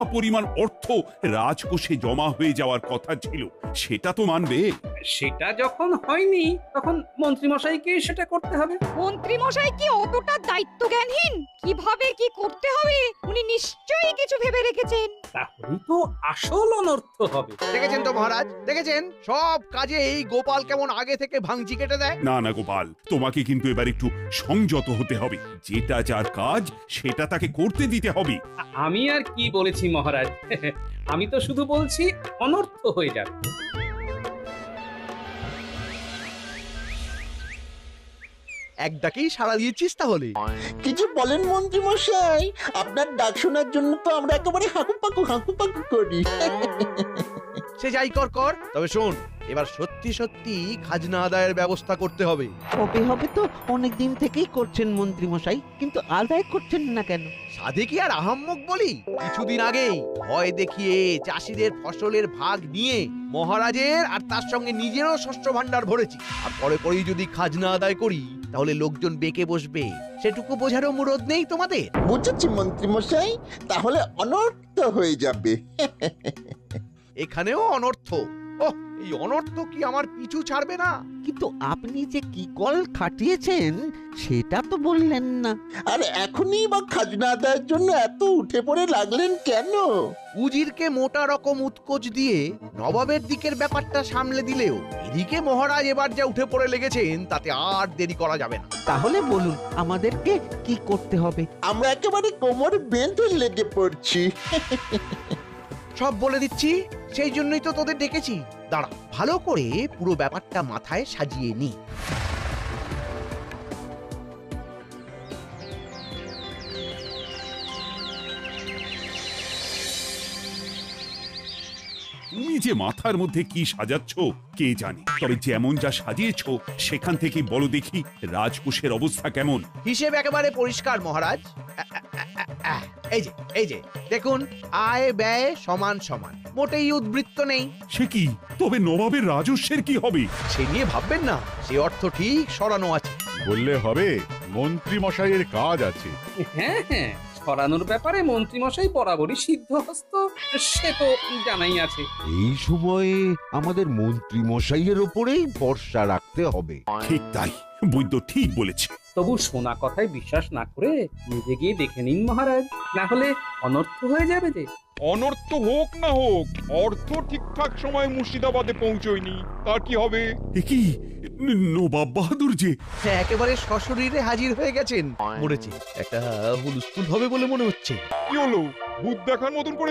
পরিমাণ অর্থ রাজকোষে জমা হয়ে যাওয়ার কথা ছিল, সেটা তো মানবে। সেটা যখন হয়নি তখন মন্ত্রীমশাইকে সেটা করতে হবে। মন্ত্রী মশাই কি অতটা দায়িত্বজ্ঞানহীন? কিভাবে কি করতে হবে উনি নিশ্চয়ই কিছু ভেবে রেখেছেন। তাহলেই তো আসল অনর্থ হবে। দেখেছেন তো মহারাজ, দেখেছেন সব কাজে এই গোপাল কেমন আগে থেকে ভাঙচি কেটে দেয়। না না গোপাল, তোমাকে কিন্তু এবার একটু সংযত হতে হবে। যেটা যার কাজ সেটা তাকে করতে দিতে হবে। আমি আর কি বলেছি মহারাজ, আমি তো শুধু বলছি অনর্থ হয়ে যাবে। এক ডাকেই সাড়া দিয়েছিস তাহলে? কিছু বলেন মন্ত্রী মশাই, আপনার ডাক শোনার জন্য তো আমরা একেবারে হাঁকুপাকু করি। সে যাই কর কর, তবে শোন, এবার সত্যি সত্যি খাজনা আদায়ের ব্যবস্থা করতে হবে। হবে হবে তো অনেকদিন থেকেই করছেন মন্ত্রী মশাই, কিন্তু আদায় করছেন না কেন? সাধে কি আর আহাম্মক বলি? কিছুদিন আগেই ভয় দেখিয়ে চাষিদের ফসলের ভাগ নিয়ে মহারাজের আর তার সঙ্গে নিজেরও শস্য ভাণ্ডার ভরেছি। আর পরে পরেই যদি খাজনা আদায় করি তাহলে লোকজন বেঁকে বসবে, সেটুকু বোঝারও মুরদ নেই তোমাদের? বুঝেছি মন্ত্রী মশাই, তাহলে অনর্থ হয়ে যাবে। এখানেও অনর্থ। ওহ, এই অনর্থ কি আমার পিছু ছাড়বে না? কিন্তু আপনি যে কি কল খাটিয়েছেন সেটা তো বললেন না। আর এখনই বা খাজনা আদায়ের জন্য এত উঠে পড়ে লাগলেন কেন? উজিরকে মোটা রকম উৎকোচ দিয়ে নবাবের দিকের ব্যাপারটা সামলে দিলেও এদিকে মহারাজ এবার যা উঠে পড়ে লেগেছেন তাতে আর দেরি করা যাবে না। তাহলে বলুন আমাদেরকে কি করতে হবে? আমরা একেবারে কোমর বেঁধে লেগে পড়ছি। সব বলে দিচ্ছি, সেই জন্যই তো তোদের ডেকেছি। দাঁড়া, ভালো করে পুরো ব্যাপারটা মাথায় সাজিয়ে নি। তুমি যে মাথার মধ্যে কি সাজাচ্ছ কে জানে, তবে যেমন যা সাজিয়েছ সেখান থেকে বলো দেখি রাজকোষের অবস্থা কেমন। হিসেব একেবারে পরিষ্কার মহারাজ। এই যে দেখুন, আয় ব্যয় সমান সমান, মোটেই উদ্বৃত্ত নেই। সে কি, তবে নবাবের রাজস্বের কি হবে? সে নিয়ে ভাববেন না, সে অর্থ ঠিক সরানো আছে। বললে হবে, মন্ত্রী মশাইয়ের কাজ আছে। হ্যাঁ হ্যাঁ, সরানোর ব্যাপারে মন্ত্রীমশাই বরাবরই সিদ্ধহস্ত, সে তো জানাই আছে। এই সময়ে আমাদের মন্ত্রী মশাইয়ের ওপরেই ভরসা রাখতে হবে। ঠিক তাই, বৈদ্য ঠিক বলেছে। তবু শোনা কথায় বিশ্বাস না করে নিজে গিয়ে দেখে নিন মহারাজ, না হলে অনর্থ হয়ে যাবে যে। অনর্থ হোক না হোক, অর্থ ঠিকঠাক সময় মুর্শিদাবাদে পৌঁছয়নি, তার কি হবে? এ কি, নবাব বাহাদুর যে! হ্যাঁ, একেবারে সশরীরে হাজির হয়ে গেছেন। মরেছে, একটা হুলস্থুল হবে বলে মনে হচ্ছে। কি হলো, ভূত দেখার মতন করে